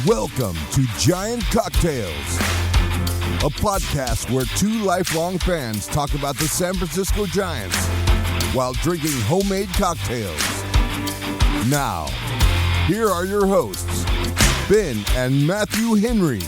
Welcome to Giant Cocktails, a podcast where two lifelong fans talk about the San Francisco Giants while drinking homemade cocktails. Now, here are your hosts, Ben and Matthew Henry.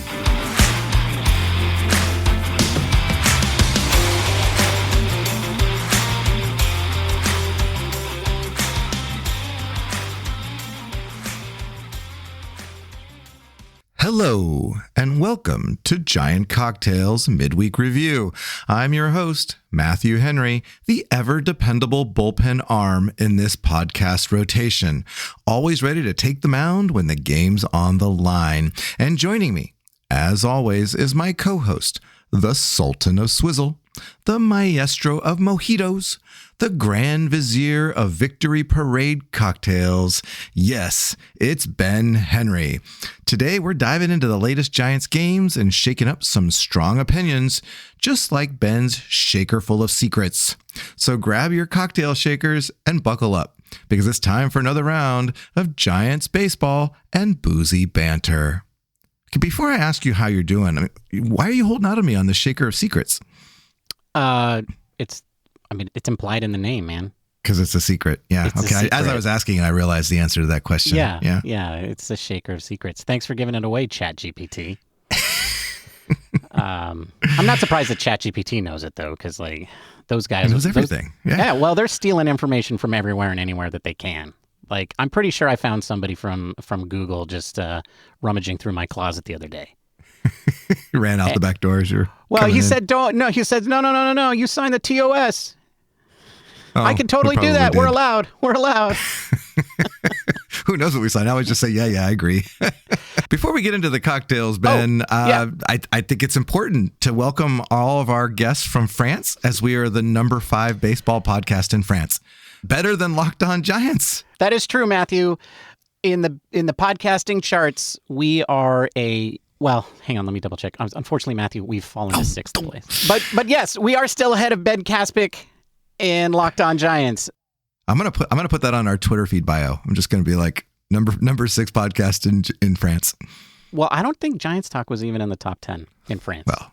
Hello, and welcome to Giant Cocktails Midweek Review. I'm your host, Matthew Henry, the ever-dependable bullpen arm in this podcast rotation, always ready to take the mound when the game's on the line. And joining me, as always, is my co-host, the Sultan of Swizzle, the Maestro of Mojitos, the Grand Vizier of Victory Parade Cocktails. Yes, it's Ben Henry. Today, we're diving into the latest Giants games and shaking up some strong opinions, just like Ben's shaker full of secrets. So grab your cocktail shakers and buckle up, because it's time for another round of Giants baseball and boozy banter. Before I ask you how you're doing, why are you holding out on me on the shaker of secrets? It's implied in the name, man. Because it's a secret. Yeah. It's okay. As I was asking, I realized the answer to that question. Yeah. It's a shaker of secrets. Thanks for giving it away, ChatGPT. I'm not surprised that ChatGPT knows it, though, because those guys knows everything. Yeah. Well, they're stealing information from everywhere and anywhere that they can. I'm pretty sure I found somebody from Google just rummaging through my closet the other day. He ran out the back doors. He said, no. You signed the TOS. Oh, I can totally do that. We're allowed. Who knows what we signed? I always just say, yeah, I agree. Before we get into the cocktails, Ben, I think it's important to welcome all of our guests from France, as we are the number 5 baseball podcast in France. Better than Locked On Giants. That is true, Matthew. In the podcasting charts, we are well, hang on, let me double check. Unfortunately, Matthew, we've fallen to 6th place. But yes, we are still ahead of Ben Kaspick and Locked On Giants. I'm gonna put that on our Twitter feed bio. I'm just gonna be like number 6 podcast in France. Well, I don't think Giants Talk was even in the top 10 in France. Well,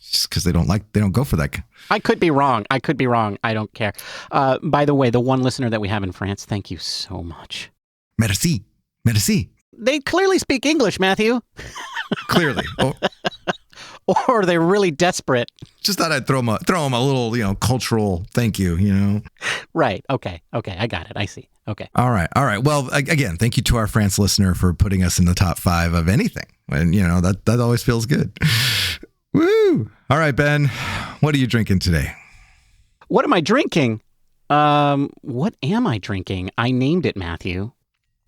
just because they don't go for that. I could be wrong. I don't care. By the way, the one listener that we have in France, thank you so much. Merci. They clearly speak English, Matthew. Clearly. Oh. Or they're really desperate. Just thought I'd throw them a little, cultural thank you, Right. Okay. I got it. I see. Okay. All right. Well, again, thank you to our France listener for putting us in the top 5 of anything. And, that always feels good. Woo! All right, Ben, what are you drinking today? What am I drinking? What am I drinking? I named it, Matthew,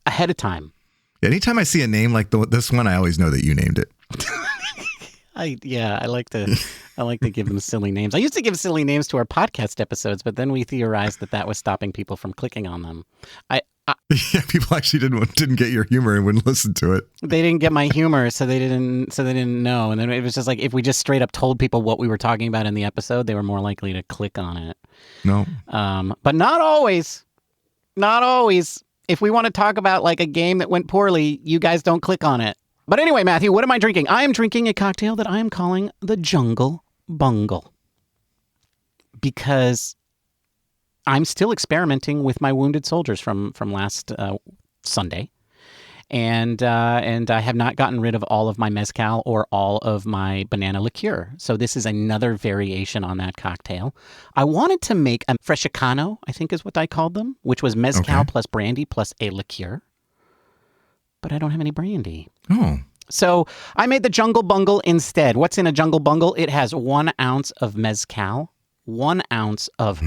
ahead of time. Anytime I see a name like this one, I always know that you named it. I like to give them silly names. I used to give silly names to our podcast episodes, but then we theorized that was stopping people from clicking on them. People actually didn't get your humor and wouldn't listen to it. They didn't get my humor, so they didn't know. And then it was just like, if we just straight up told people what we were talking about in the episode, they were more likely to click on it. No. But not always. Not always. If we want to talk about a game that went poorly, you guys don't click on it. But anyway, Matthew, what am I drinking? I am drinking a cocktail that I am calling the Jungle Bungle, because I'm still experimenting with my wounded soldiers from last Sunday, and I have not gotten rid of all of my Mezcal or all of my Banana Liqueur. So this is another variation on that cocktail. I wanted to make a Freshicano, I think is what I called them, which was Mezcal plus brandy plus a liqueur. But I don't have any brandy. Oh. So I made the Jungle Bungle instead. What's in a Jungle Bungle? It has 1 ounce of Mezcal, 1 ounce of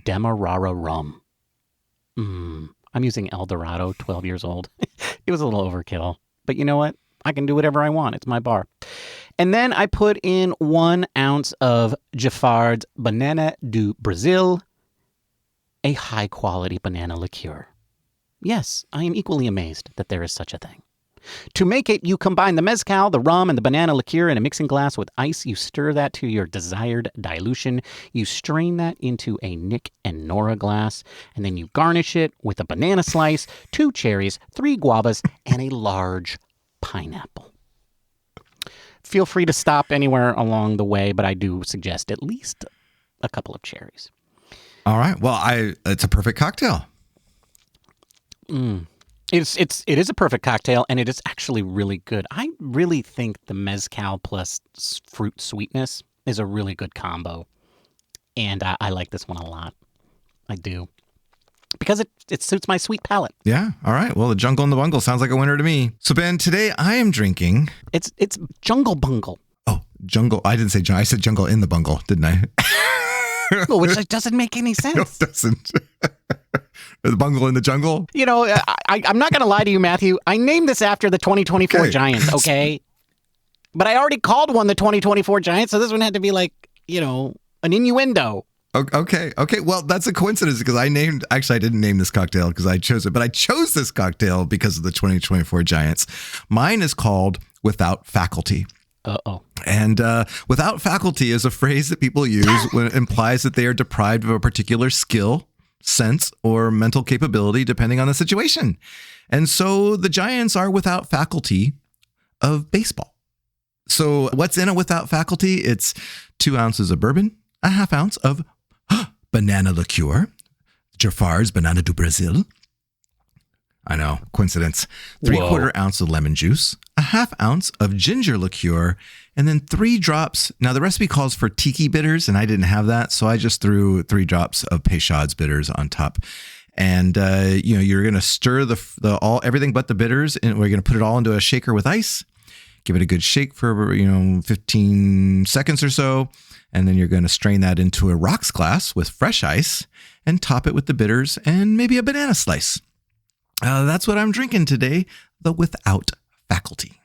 Demerara Rum. I'm using El Dorado, 12 years old. It was a little overkill. But you know what? I can do whatever I want. It's my bar. And then I put in 1 ounce of Giffard's Banana do Brazil, a high-quality banana liqueur. Yes, I am equally amazed that there is such a thing. To make it, you combine the mezcal, the rum, and the banana liqueur in a mixing glass with ice. You stir that to your desired dilution. You strain that into a Nick and Nora glass, and then you garnish it with a banana slice, 2 cherries, 3 guavas, and a large pineapple. Feel free to stop anywhere along the way, but I do suggest at least a couple of cherries. All right. Well, it's a perfect cocktail. It is a perfect cocktail, and it is actually really good. I really think the mezcal plus fruit sweetness is a really good combo, and I like this one a lot. I do. Because it suits my sweet palate. Yeah. All right. Well, the Jungle and the Bungle sounds like a winner to me. So, Ben, today I am drinking... It's Jungle Bungle. Oh, Jungle. I didn't say Jungle. I said Jungle in the Bungle, didn't I? Well, which doesn't make any sense. No, it doesn't. The Bungle in the Jungle? You know, I'm not going to lie to you, Matthew. I named this after the 2024 Giants, okay? But I already called one the 2024 Giants, so this one had to be like, an innuendo. Okay. Well, that's a coincidence because I didn't name this cocktail because I chose it, but I chose this cocktail because of the 2024 Giants. Mine is called Without Faculty. Uh-oh. And without faculty is a phrase that people use when it implies that they are deprived of a particular skill, sense, or mental capability, depending on the situation. And so the Giants are without faculty of baseball. So what's in it without faculty? It's 2 ounces of bourbon, a half ounce of banana liqueur, Jaffar's Banana do Brazil. I know, coincidence. 3/4 ounce of lemon juice, a half ounce of ginger liqueur, and then 3 drops. Now the recipe calls for tiki bitters, and I didn't have that, so I just threw 3 drops of Peychaud's bitters on top. And you're going to stir everything but the bitters, and we're going to put it all into a shaker with ice. Give it a good shake for 15 seconds or so, and then you're going to strain that into a rocks glass with fresh ice and top it with the bitters and maybe a banana slice. That's what I'm drinking today, the Without Faculty.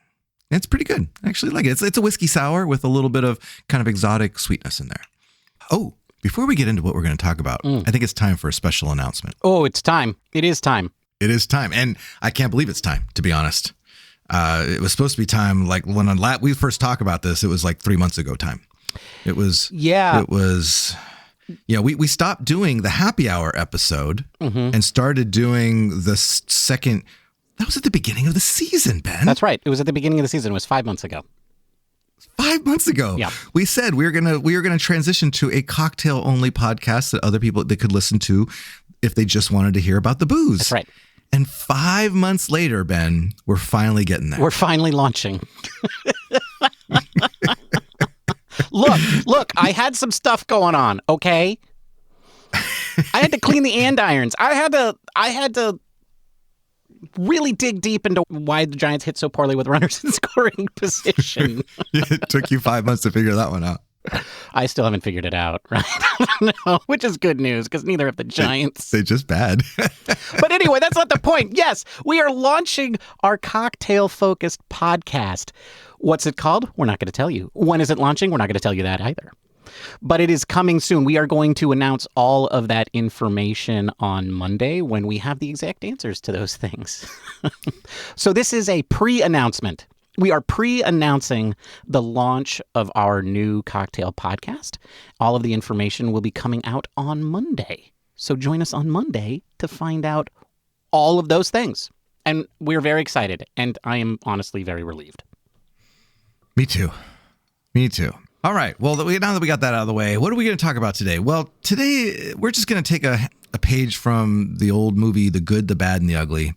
It's pretty good. I actually like it. It's a whiskey sour with a little bit of kind of exotic sweetness in there. Oh, before we get into what we're going to talk about, I think it's time for a special announcement. Oh, it's time. It is time. It is time. And I can't believe it's time, to be honest. It was supposed to be time, like when we first talked about this, it was like 3 months ago time. It was... Yeah. It was... we stopped doing the happy hour episode and started doing the second. That was at the beginning of the season, Ben. That's right. It was at the beginning of the season. It was 5 months ago. 5 months ago. Yeah. We said we were gonna transition to a cocktail only podcast that other people they could listen to if they just wanted to hear about the booze. That's right. And 5 months later, Ben, we're finally getting there. We're finally launching. Look, I had some stuff going on, okay? I had to clean the andirons. I had to really dig deep into why the Giants hit so poorly with runners in scoring position. It took you 5 months to figure that one out. I still haven't figured it out, right? No, which is good news because neither have the Giants. They're just bad. But anyway, that's not the point. Yes, we are launching our cocktail-focused podcast. What's it called? We're not going to tell you. When is it launching? We're not going to tell you that either. But it is coming soon. We are going to announce all of that information on Monday when we have the exact answers to those things. So this is a pre-announcement. We are pre-announcing the launch of our new cocktail podcast. All of the information will be coming out on Monday. So join us on Monday to find out all of those things. And we're very excited. And I am honestly very relieved. Me too. All right. Well, now that we got that out of the way, what are we going to talk about today? Well, today we're just going to take a page from the old movie, The Good, the Bad, and the Ugly.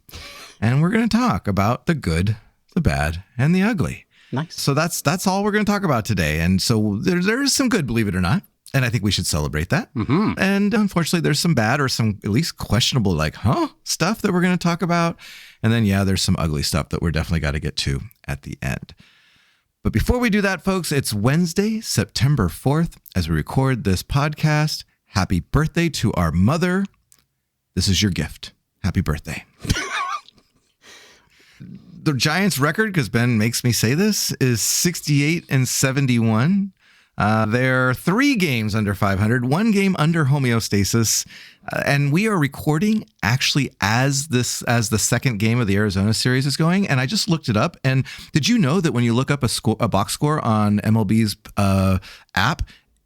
And we're going to talk about the good, the bad, and the ugly. Nice. So that's all we're going to talk about today. And so there is some good, believe it or not. And I think we should celebrate that. Mm-hmm. And unfortunately, there's some bad or some at least questionable, stuff that we're going to talk about. And then, there's some ugly stuff that we're definitely got to get to at the end. But before we do that, folks, it's Wednesday, September 4th, as we record this podcast. Happy birthday to our mother. This is your gift. Happy birthday. The Giants record, because Ben makes me say this, is 68-71. They're 3 games under 500, 1 game under homeostasis. And we are recording actually as the second game of the Arizona series is going. And I just looked it up. And did you know that when you look up a box score on MLB's app,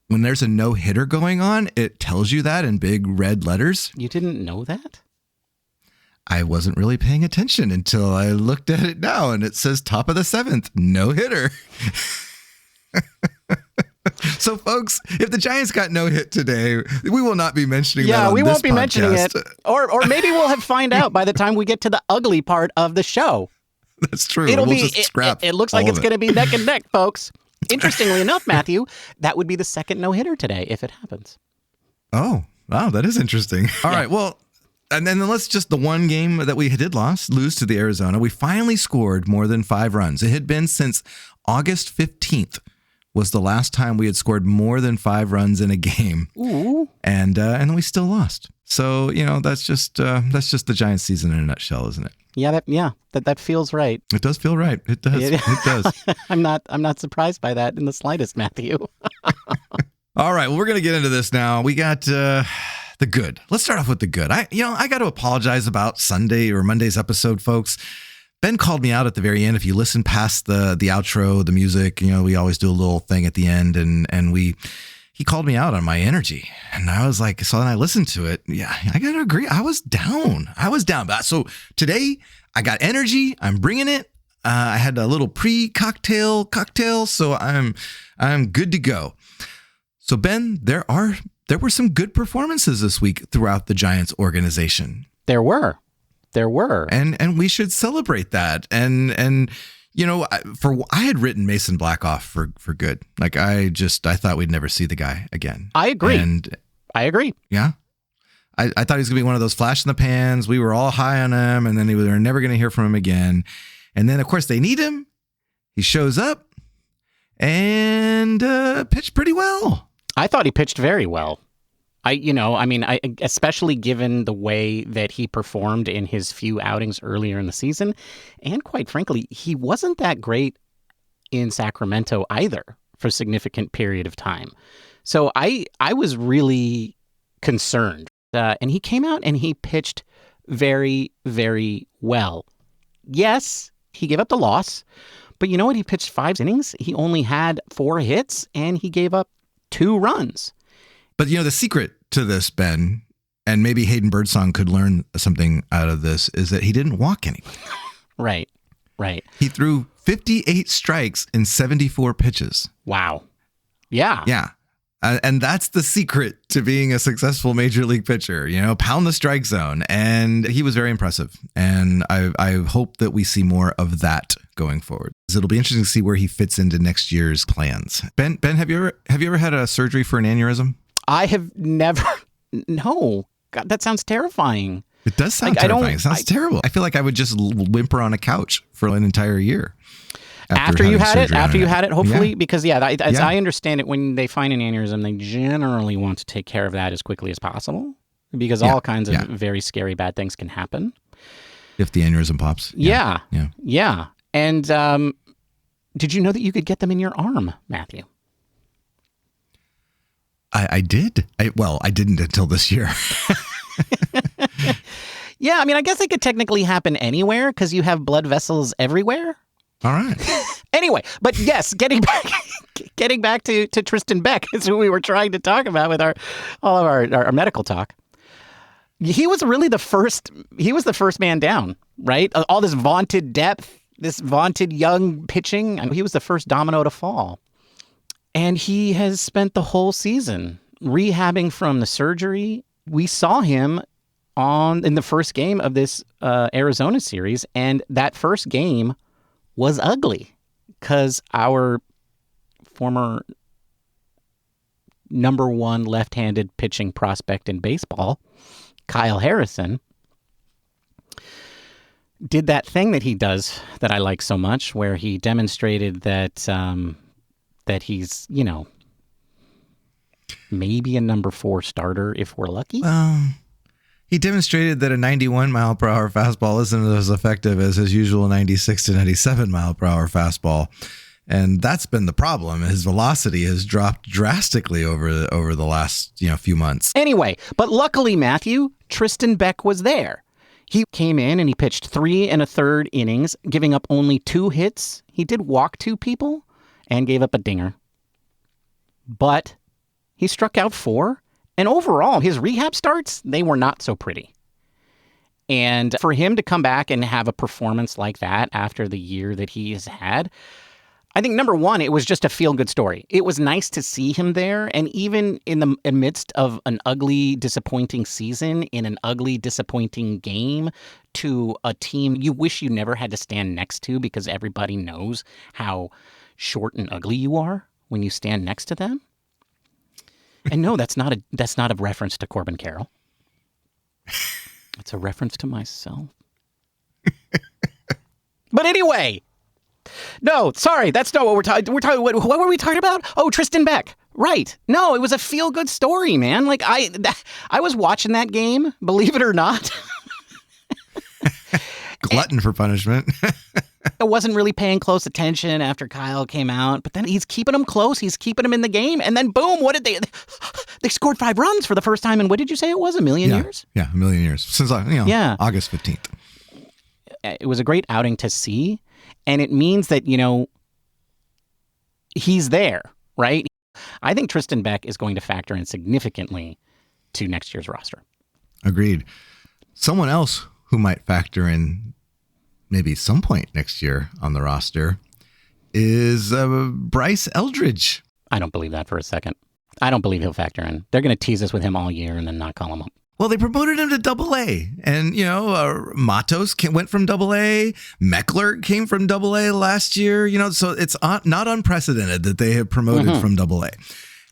when there's a no-hitter going on, it tells you that in big red letters? You didn't know that? I wasn't really paying attention until I looked at it now, and it says top of the 7th, no-hitter. So, folks, if the Giants got no hit today, we will not be mentioning that on this podcast. Yeah, we won't be mentioning it. Or maybe we'll find out by the time we get to the ugly part of the show. That's true. It looks like it's going to be neck and neck, folks. Interestingly enough, Matthew, that would be the second no-hitter today if it happens. Oh, wow, that is interesting. All right, well, and then let's just the one game that we did lose to the Arizona. We finally scored more than 5 runs. It had been since August 15th. Was the last time we had scored more than 5 runs in a game. Ooh. And we still lost. So, that's just the Giants season in a nutshell, isn't it? Yeah, that feels right. It does feel right. It does. It does. I'm not surprised by that in the slightest, Matthew. All right, well, we're going to get into this now. We got the good. Let's start off with the good. I got to apologize about Sunday or Monday's episode, folks. Ben called me out at the very end. If you listen past the outro, the music, we always do a little thing at the end, and he called me out on my energy. And I was like, so then I listened to it. Yeah, I got to agree. I was down. So today I got energy. I'm bringing it. I had a little cocktail. So I'm good to go. So Ben, there were some good performances this week throughout the Giants organization. There were. And we should celebrate that. And I had written Mason Black off for good. Like I thought we'd never see the guy again. I agree. Yeah. I thought he was gonna be one of those flash in the pans. We were all high on him, and then we were never gonna hear from him again. And then of course they need him. He shows up and pitched pretty well. I thought he pitched very well. Especially given the way that he performed in his few outings earlier in the season. And quite frankly, he wasn't that great in Sacramento either for a significant period of time. So I was really concerned. And he came out and he pitched very, very well. Yes, he gave up the loss. But you know what? He pitched 5 innings. He only had 4 hits and he gave up 2 runs. But the secret to this, Ben, and maybe Hayden Birdsong could learn something out of this, is that he didn't walk anybody. Right. He threw 58 strikes in 74 pitches. Wow. Yeah. Yeah. And that's the secret to being a successful major league pitcher, pound the strike zone. And he was very impressive. And I hope that we see more of that going forward. It'll be interesting to see where he fits into next year's plans. Ben, have you ever had a surgery for an aneurysm? I have never. No. God, that sounds terrifying. It does sound terrifying. It sounds terrible. I feel like I would just whimper on a couch for an entire year. After you had it, hopefully, because as I understand it, when they find an aneurysm, they generally want to take care of that as quickly as possible because all kinds of very scary bad things can happen. If the aneurysm pops. Yeah. And did you know that you could get them in your arm, Matthew? I did. I didn't until this year. Yeah, I guess it could technically happen anywhere because you have blood vessels everywhere. All right. Anyway, but yes, getting back to Tristan Beck is who we were trying to talk about with all of our medical talk. He was really the first man down, right? All this vaunted depth, this vaunted young pitching. He was the first domino to fall. And he has spent the whole season rehabbing from the surgery. We saw him in the first game of this Arizona series, and that first game was ugly because our former number 1 left-handed pitching prospect in baseball, Kyle Harrison, did that thing that he does that I like so much, where he demonstrated that he's, maybe a number 4 starter if we're lucky. He demonstrated that a 91 mile per hour fastball isn't as effective as his usual 96 to 97 mile per hour fastball. And that's been the problem. His velocity has dropped drastically over the last few months. Anyway, but luckily, Matthew, Tristan Beck was there. He came in and he pitched 3 1/3 innings, giving up only 2 hits. He did walk 2 people and gave up a dinger. But he struck out 4. And overall, his rehab starts, they were not so pretty. And for him to come back and have a performance like that after the year that he has had, I think, number one, it was just a feel-good story. It was nice to see him there. And even in the midst of an ugly, disappointing season, in an ugly, disappointing game to a team you wish you never had to stand next to because everybody knows how short and ugly you are when you stand next to them. And no, that's not a reference to Corbin Carroll. It's a reference to myself. But anyway, no, sorry, that's not what we're talking. What were we talking about? Oh, Tristan Beck. Right. No, it was a feel-good story, man. Like I was watching that game, believe it or not. Glutton for punishment. I wasn't really paying close attention after Kyle came out, but then he's keeping them close. He's keeping them in the game. And then boom, what did they scored 5 runs for the first time in, what did you say it was, a million years? Yeah, a million years. Since August 15th. It was a great outing to see. And it means that, he's there, right? I think Tristan Beck is going to factor in significantly to next year's roster. Agreed. Someone else who might factor in maybe some point next year on the roster is Bryce Eldridge. I don't believe that for a second. I don't believe he'll factor in. They're going to tease us with him all year and then not call him up. Well, they promoted him to Double-A, and Matos went from Double-A. Meckler came from Double-A last year. So it's not unprecedented that they have promoted from Double-A.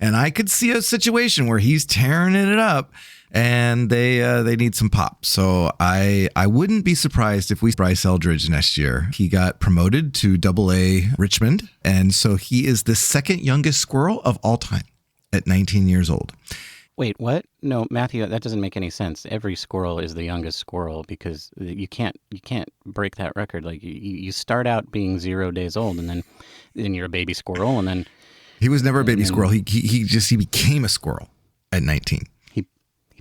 And I could see a situation where he's tearing it up, and they need some pop. So I wouldn't be surprised if we see Bryce Eldridge next year. He got promoted to Double-A Richmond, and so he is the second youngest squirrel of all time at 19 years old. Wait, what? No, Matthew, that doesn't make any sense. Every squirrel is the youngest squirrel because you can't break that record. Like you start out being 0 days old, and then you're a baby squirrel, and then he was never a baby squirrel. He became a squirrel at 19. He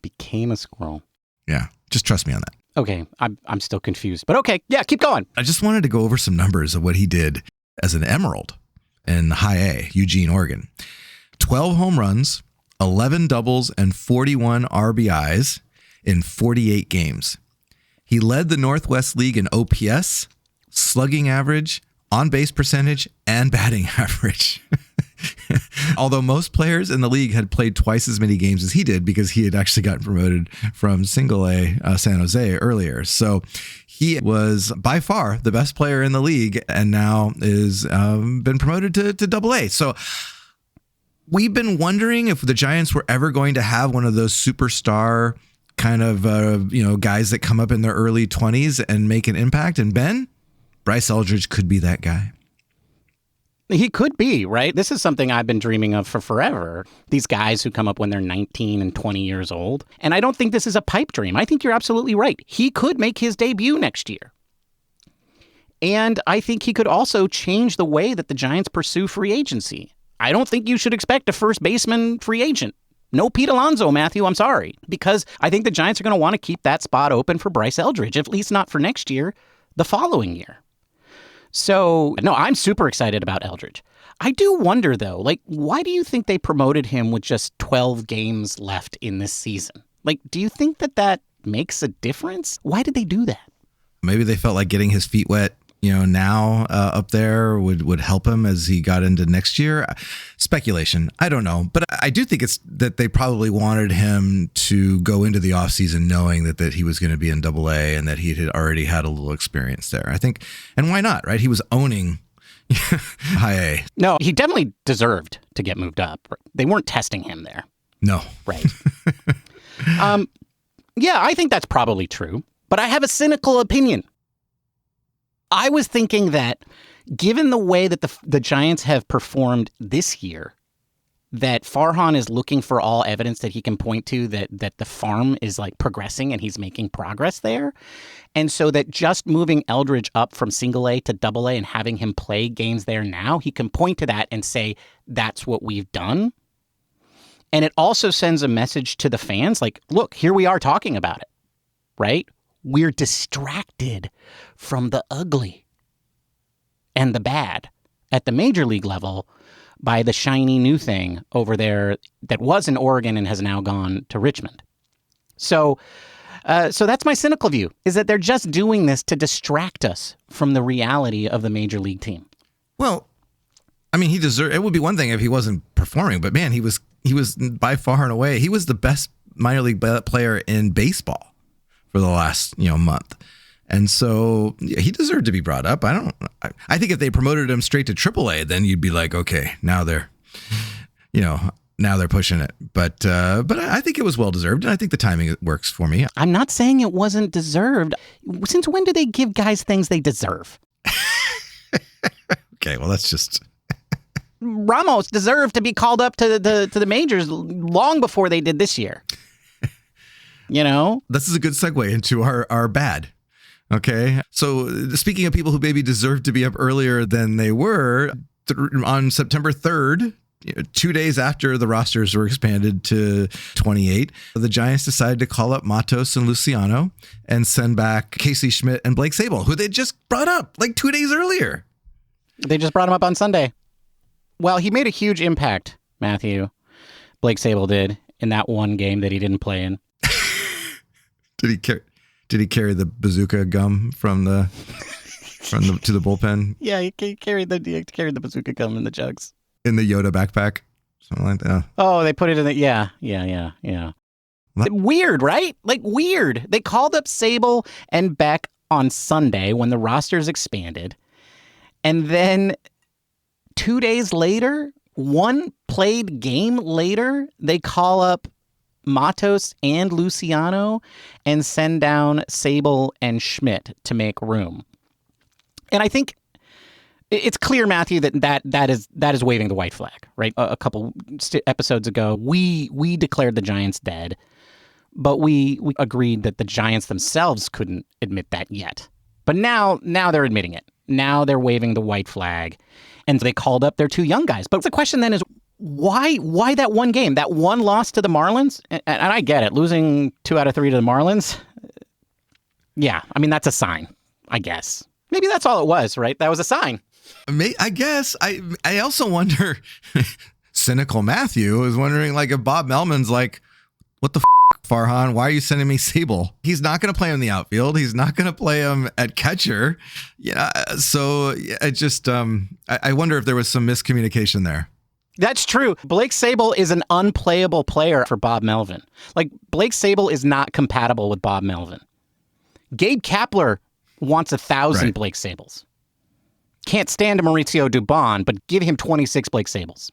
became a squirrel. Yeah, just trust me on that. Okay, I'm still confused, but okay, yeah, keep going. I just wanted to go over some numbers of what he did as an Emerald in High A, Eugene, Oregon. 12 home runs, 11 doubles, and 41 RBIs in 48 games. He led the Northwest League in OPS, slugging average, on-base percentage, and batting average. Although most players in the league had played twice as many games as he did because he had actually gotten promoted from Single A San Jose earlier. So he was by far the best player in the league and now is been promoted to Double-A. So we've been wondering if the Giants were ever going to have one of those superstar kind of, guys that come up in their early 20s and make an impact. And Bryce Eldridge could be that guy. He could be, right? This is something I've been dreaming of for forever. These guys who come up when they're 19 and 20 years old. And I don't think this is a pipe dream. I think you're absolutely right. He could make his debut next year. And I think he could also change the way that the Giants pursue free agency. I don't think you should expect a first baseman free agent. No Pete Alonso, Matthew, I'm sorry. Because I think the Giants are going to want to keep that spot open for Bryce Eldridge, at least not for next year, the following year. So, no, I'm super excited about Eldridge. I do wonder, though, why do you think they promoted him with just 12 games left in this season? Do you think that makes a difference? Why did they do that? Maybe they felt like getting his feet wet now up there would help him as he got into next year. Speculation. I don't know. But I do think it's that they probably wanted him to go into the offseason knowing that he was going to be in Double-A and that he had already had a little experience there. I think, and why not, right? He was owning High A. No, he definitely deserved to get moved up. They weren't testing him there. No. Right. Yeah, I think that's probably true. But I have a cynical opinion. I was thinking that given the way that the Giants have performed this year, that Farhan is looking for all evidence that he can point to that the farm is like progressing and he's making progress there. And so that just moving Eldridge up from single A to double A and having him play games there now, he can point to that and say, that's what we've done. And it also sends a message to the fans like, look, here we are talking about it, right? We're distracted from the ugly and the bad at the major league level by the shiny new thing over there that was in Oregon and has now gone to Richmond. So that's my cynical view, is that they're just doing this to distract us from the reality of the major league team. Well, I mean, it would be one thing if he wasn't performing, but man, he was by far and away, he was the best minor league player in baseball for the last, month. And so he deserved to be brought up. I think if they promoted him straight to AAA, then you'd be like, okay, now they're pushing it. But I think it was well deserved, and I think the timing works for me. I'm not saying it wasn't deserved. Since when do they give guys things they deserve? Okay, well, that's just Ramos deserved to be called up to the majors long before they did this year. This is a good segue into our bad. Okay, so speaking of people who maybe deserved to be up earlier than they were, on September 3rd, 2 days after the rosters were expanded to 28, the Giants decided to call up Matos and Luciano and send back Casey Schmidt and Blake Sabol, who they just brought up like 2 days earlier. They just brought him up on Sunday. Well, he made a huge impact, Matthew. Blake Sabol did in that one game that he didn't play in. Did he carry the bazooka gum to the bullpen? Yeah, he carried the bazooka gum in the jugs. In the Yoda backpack? Something like that. Oh, they put it in the, yeah. Weird, right? Like weird. They called up Sabol and Beck on Sunday when the rosters expanded. And then 2 days later, one played game later, they call up Matos and Luciano and send down Sabol and Schmidt to make room. And I think it's clear, Matthew, that is waving the white flag, right? A couple episodes ago, we declared the Giants dead, but we agreed that the Giants themselves couldn't admit that yet. But now they're admitting it. Now they're waving the white flag, and they called up their two young guys. But the question then is, why that one game, that one loss to the Marlins? And I get it, losing 2 out of 3 to the Marlins. Yeah, I mean, that's a sign, I guess. Maybe that's all it was, right? That was a sign. I guess. I also wonder, cynical Matthew is wondering, like, if Bob Melman's like, what the Farhan, why are you sending me Sabol? He's not going to play him in the outfield. He's not going to play him at catcher. Yeah. So I just, I wonder if there was some miscommunication there. That's true. Blake Sabol is an unplayable player for Bob Melvin. Like, Blake Sabol is not compatible with Bob Melvin. Gabe Kapler wants 1,000 right. Blake Sabols. Can't stand a Mauricio Dubon, but give him 26 Blake Sabols.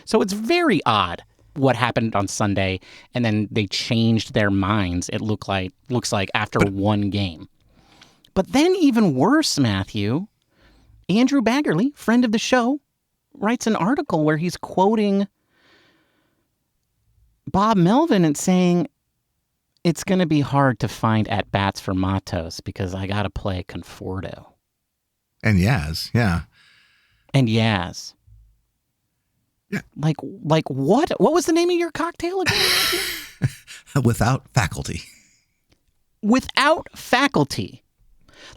So it's very odd what happened on Sunday, and then they changed their minds, it looks like after one game. But then even worse, Matthew, Andrew Baggerly, friend of the show, writes an article where he's quoting Bob Melvin and saying, it's going to be hard to find at-bats for Matos because I got to play Conforto. And Yaz, yeah. And Yaz. Yeah. Like what? What was the name of your cocktail again? Without faculty. Without faculty.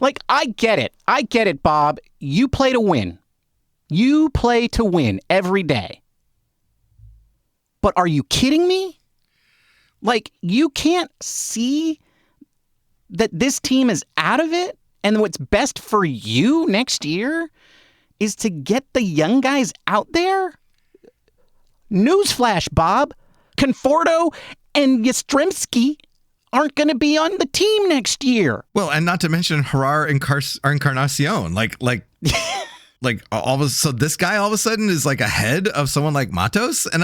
Like, I get it, Bob. You play to win. You play to win every day. But are you kidding me? Like, you can't see that this team is out of it, and what's best for you next year is to get the young guys out there? Newsflash, Bob. Conforto and Yastrzemski aren't going to be on the team next year. Well, and not to mention Gerard Encarnacion. Like so this guy all of a sudden is like ahead of someone like Matos, and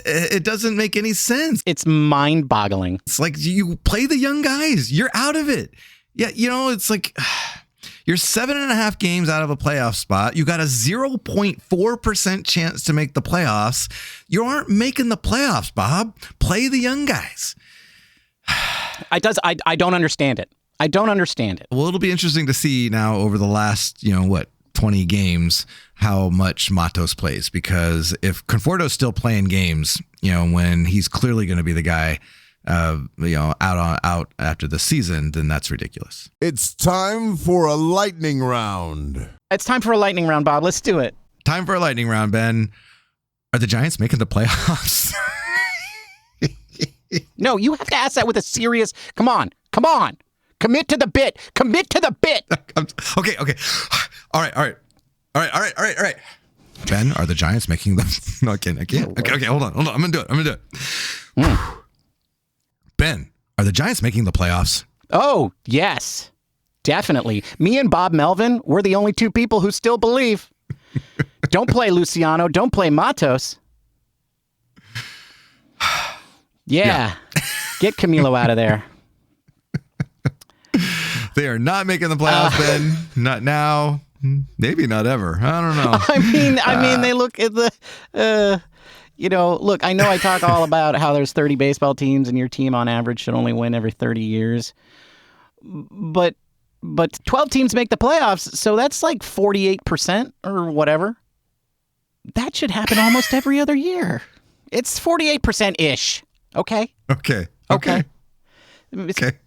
it doesn't make any sense. It's mind-boggling. It's like, you play the young guys, you're out of it. Yeah, it's like, You're 7.5 games out of a playoff spot. You got a 0.4% chance to make the playoffs. You aren't making the playoffs, Bob. Play the young guys. I don't understand it. I don't understand it. Well, it'll be interesting to see now over the last, 20 games, how much Matos plays, because if Conforto's still playing games, when he's clearly going to be the guy, out after the season, then that's ridiculous. It's time for a lightning round. It's time for a lightning round, Bob. Let's do it. Time for a lightning round, Ben. Are the Giants making the playoffs? No, you have to ask that with a serious, come on. Commit to the bit. Okay. All right. Ben, are the Giants making them? No, I can't. Okay, hold on. I'm going to do it. Ben, are the Giants making the playoffs? Oh, yes. Definitely. Me and Bob Melvin, we're the only two people who still believe. Don't play Luciano. Don't play Matos. Yeah. Get Camilo out of there. They are not making the playoffs, Ben. Not now. Maybe not ever. I don't know. I mean, they look at the, look, I know I talk all about how there's 30 baseball teams and your team on average should only win every 30 years. But 12 teams make the playoffs, so that's like 48% or whatever. That should happen almost every other year. It's 48%-ish. Okay? Okay.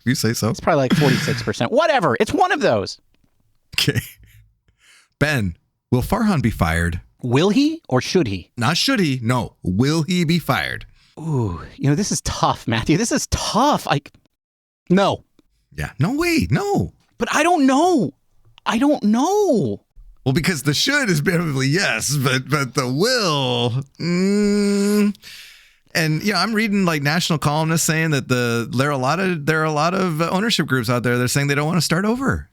You say so. It's probably like 46%. Whatever. It's one of those. Okay. Ben, will Farhan be fired? Will he or should he? Not should he. No. Will he be fired? Ooh, this is tough, Matthew. This is tough. No. Yeah. No way. No. But I don't know. Well, because the should is probably yes, but the will. And I'm reading like national columnists saying that there are a lot of ownership groups out there that are saying they don't want to start over.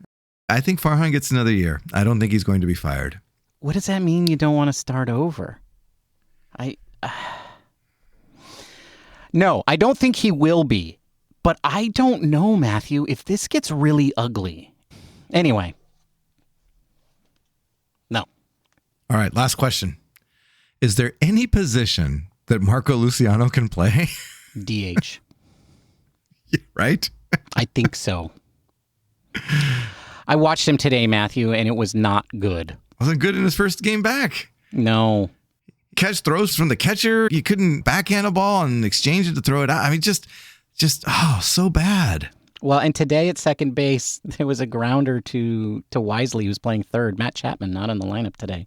I think Farhan gets another year. I don't think he's going to be fired. What does that mean? You don't want to start over? No, I don't think he will be. But I don't know, Matthew, if this gets really ugly. Anyway. No. All right, last question. Is there any position that Marco Luciano can play? DH. Yeah, right? I think so. I watched him today, Matthew, and it was not good. Wasn't good in his first game back. No. Catch throws from the catcher. You couldn't backhand a ball and exchange it to throw it out. I mean, just so bad. Well, and today at second base, there was a grounder to Wisely, who's playing third. Matt Chapman, not in the lineup today.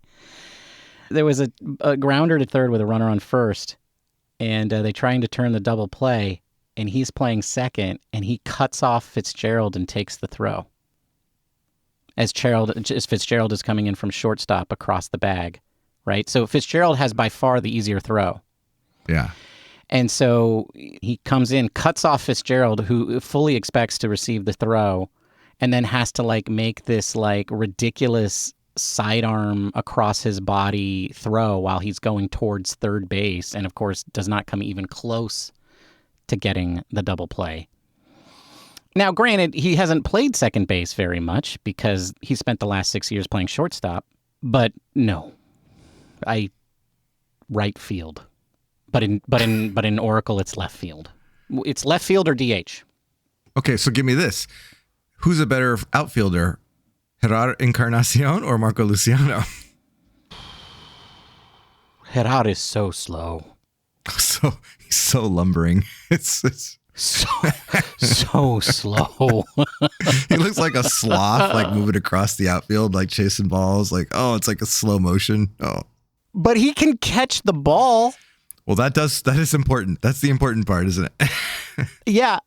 There was a grounder to third with a runner on first, and they're trying to turn the double play, and he's playing second, and he cuts off Fitzgerald and takes the throw. As Fitzgerald is coming in from shortstop across the bag, right? So Fitzgerald has by far the easier throw. Yeah. And so he comes in, cuts off Fitzgerald, who fully expects to receive the throw, and then has to make this ridiculous sidearm across his body throw while he's going towards third base, and of course does not come even close to getting the double play. Now, granted, he hasn't played second base very much because he spent the last 6 years playing shortstop, but no, right field. But in Oracle, it's left field. It's left field or DH. Okay, so give me this: who's a better outfielder, Gerard Encarnacion or Marco Luciano? Gerard is so slow. So he's so lumbering. It's so slow. He looks like a sloth, moving across the outfield, chasing balls. It's like a slow motion. Oh, but he can catch the ball. Well, that is important. That's the important part, isn't it? Yeah.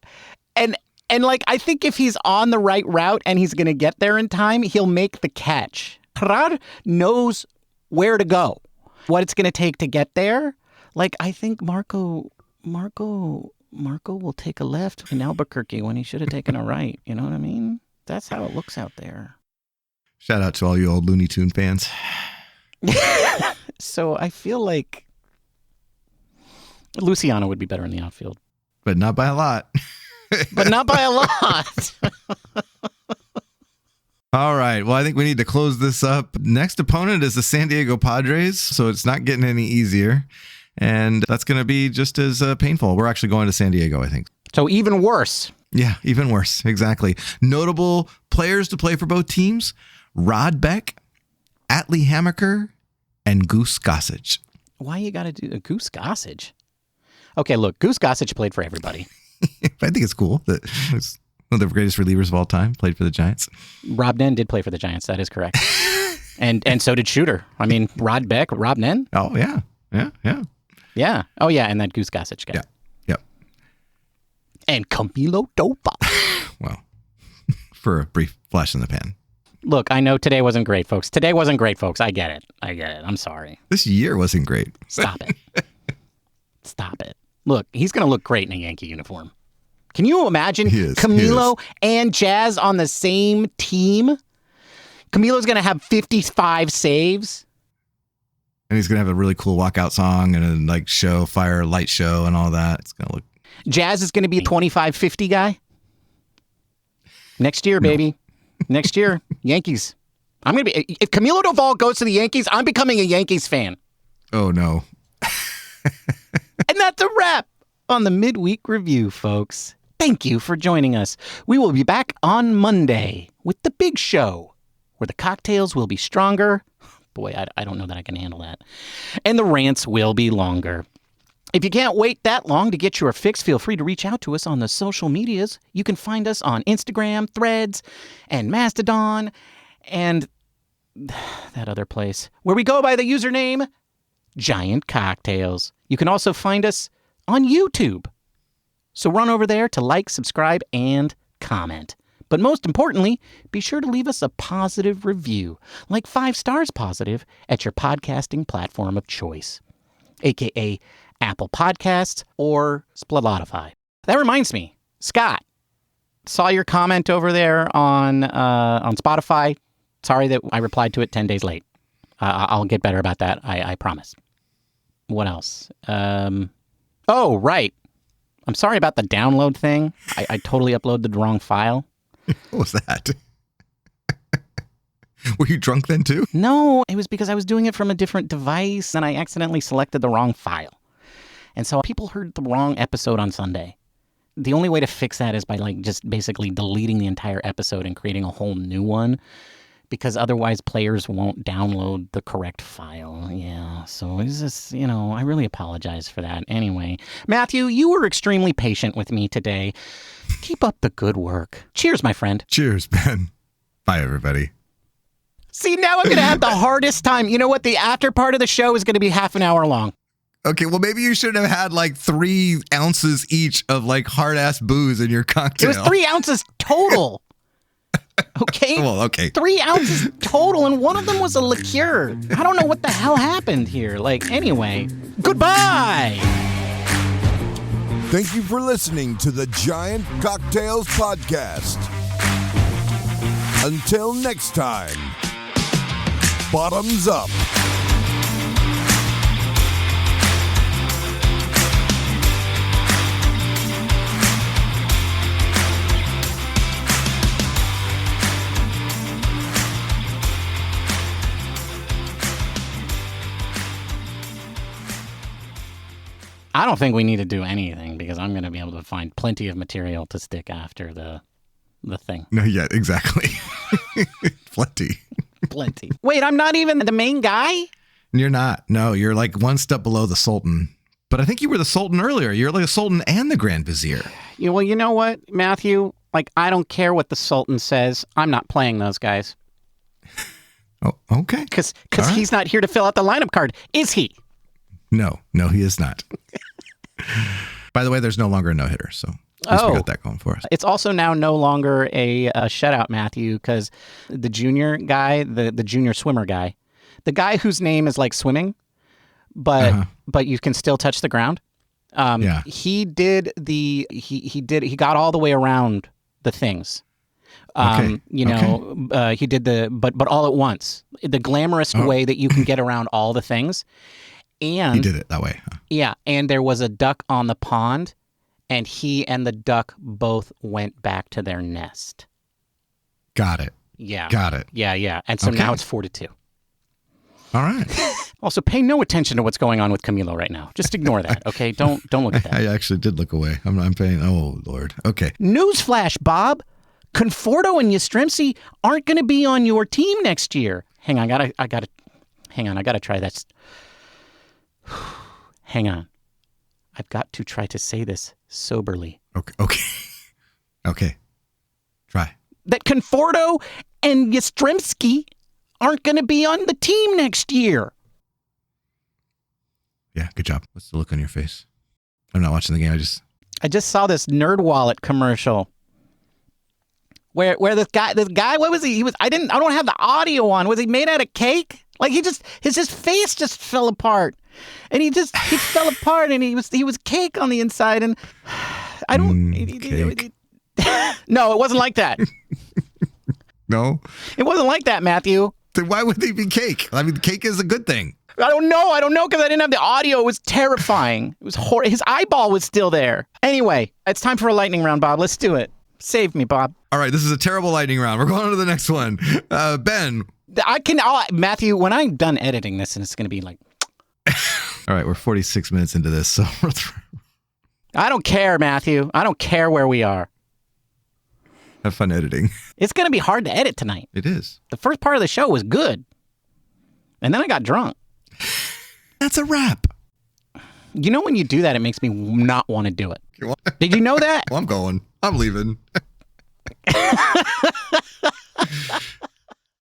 And I think if he's on the right route and he's going to get there in time, he'll make the catch. Gerard knows where to go, what it's going to take to get there. I think Marco will take a left in Albuquerque when he should have taken a right. You know what I mean? That's how it looks out there. Shout out to all you old Looney Tune fans. So I feel like Luciano would be better in the outfield. But not by a lot. But not by a lot. All right. Well, I think we need to close this up. Next opponent is the San Diego Padres, so it's not getting any easier. And that's going to be just as painful. We're actually going to San Diego, I think. So even worse. Yeah, even worse. Exactly. Notable players to play for both teams: Rod Beck, Atlee Hammaker, and Goose Gossage. Why you got to do a Goose Gossage? Okay, look, Goose Gossage played for everybody. I think it's cool that he's one of the greatest relievers of all time, played for the Giants. Rob Nen did play for the Giants. That is correct. and so did Shooter. I mean, Rod Beck, Rob Nen. Oh, yeah. Yeah. Oh, yeah, and that Goose Gossage guy. Yeah. Yep. And Camilo Dopa. Well, for a brief flash in the pan. Look, I know today wasn't great, folks. I get it. I'm sorry. This year wasn't great. Stop it. Stop it. Look, he's going to look great in a Yankee uniform. Can you imagine Camilo and Jazz on the same team? Camilo's going to have 55 saves. And he's going to have a really cool walkout song and a fire light show and all that. It's going to look... Jazz is going to be a 25-50 guy. Next year, baby. Next year, Yankees. I'm going to be... If Camilo Doval goes to the Yankees, I'm becoming a Yankees fan. Oh, no. And that's a wrap on the midweek review, folks. Thank you for joining us. We will be back on Monday with the big show, where the cocktails will be stronger. Boy, I don't know that I can handle that. And the rants will be longer. If you can't wait that long to get your fix, feel free to reach out to us on the social medias. You can find us on Instagram, Threads, and Mastodon, and that other place, where we go by the username Giant Cocktails. You can also find us on YouTube. So run over there to like, subscribe, and comment. But most importantly, be sure to leave us a positive review, like 5 stars positive, at your podcasting platform of choice, aka Apple Podcasts or Spotify. That reminds me, Scott, saw your comment over there on Spotify. Sorry that I replied to it 10 days late. I'll get better about that. I promise. What else? Oh, right. I'm sorry about the download thing. I totally uploaded the wrong file. What was that? Were you drunk then too? No, it was because I was doing it from a different device and I accidentally selected the wrong file. And so people heard the wrong episode on Sunday. The only way to fix that is by just basically deleting the entire episode and creating a whole new one, because otherwise players won't download the correct file. Yeah, so it's just, I really apologize for that. Anyway, Matthew, you were extremely patient with me today. Keep up the good work. Cheers, my friend. Cheers, Ben. Bye, everybody. See, now I'm going to have the hardest time. You know what? The after part of the show is going to be half an hour long. Okay, well, maybe you should have had 3 ounces each of hard-ass booze in your cocktail. It was 3 ounces total. Okay? Well, okay. 3 ounces total, and one of them was a liqueur. I don't know what the hell happened here. Anyway, goodbye! Thank you for listening to the Giant Cocktails Podcast. Until next time, bottoms up. I don't think we need to do anything because I'm going to be able to find plenty of material to stick after the thing. No, yeah, exactly. Plenty. Plenty. Wait, I'm not even the main guy? You're not. No, you're one step below the Sultan. But I think you were the Sultan earlier. You're the Sultan and the Grand Vizier. Yeah, well, you know what, Matthew? I don't care what the Sultan says. I'm not playing those guys. Oh, okay. Because he's not here to fill out the lineup card, is he? No, he is not. By the way, there's no longer a no-hitter, so at least we got that going for us. It's also now no longer a shutout, Matthew, because the junior guy, the junior swimmer guy, the guy whose name is like swimming, but you can still touch the ground. He got all the way around the things. He did but all at once, the glamorous way that you can get around all the things. And he did it that way. Huh? Yeah, and there was a duck on the pond, and he and the duck both went back to their nest. Got it. Yeah. Got it. Yeah. And so Okay. now it's 4-2. All right. Also, pay no attention to what's going on with Camilo right now. Just ignore that, okay? Don't look at that. I actually did look away. I'm paying. Oh, Lord. Okay. Newsflash, Bob. Conforto and Yastrzemski aren't going to be on your team next year. Hang on, I gotta try that. Hang on. I've got to try to say this soberly. Okay. Try. That Conforto and Yastrzemski aren't going to be on the team next year. Yeah, good job. What's the look on your face? I'm not watching the game. I just saw this NerdWallet commercial where this guy, what was he? I don't have the audio on. Was he made out of cake? Like his face just fell apart. And he fell apart and he was cake on the inside and I don't cake. No, it wasn't like that. No? It wasn't like that, Matthew. Then why would they be cake? I mean, cake is a good thing. I don't know because I didn't have the audio. It was terrifying. It was his eyeball was still there. Anyway, it's time for a lightning round, Bob. Let's do it. Save me, Bob. All right, this is a terrible lightning round. We're going on to the next one. Ben. Matthew, when I'm done editing this, and it's going to be like... All right, we're 46 minutes into this, so we're through. I don't care, Matthew. I don't care where we are. Have fun editing. It's going to be hard to edit tonight. It is. The first part of the show was good. And then I got drunk. That's a wrap. You know when you do that, it makes me not want to do it. Did you know that? Well, I'm going. I'm leaving.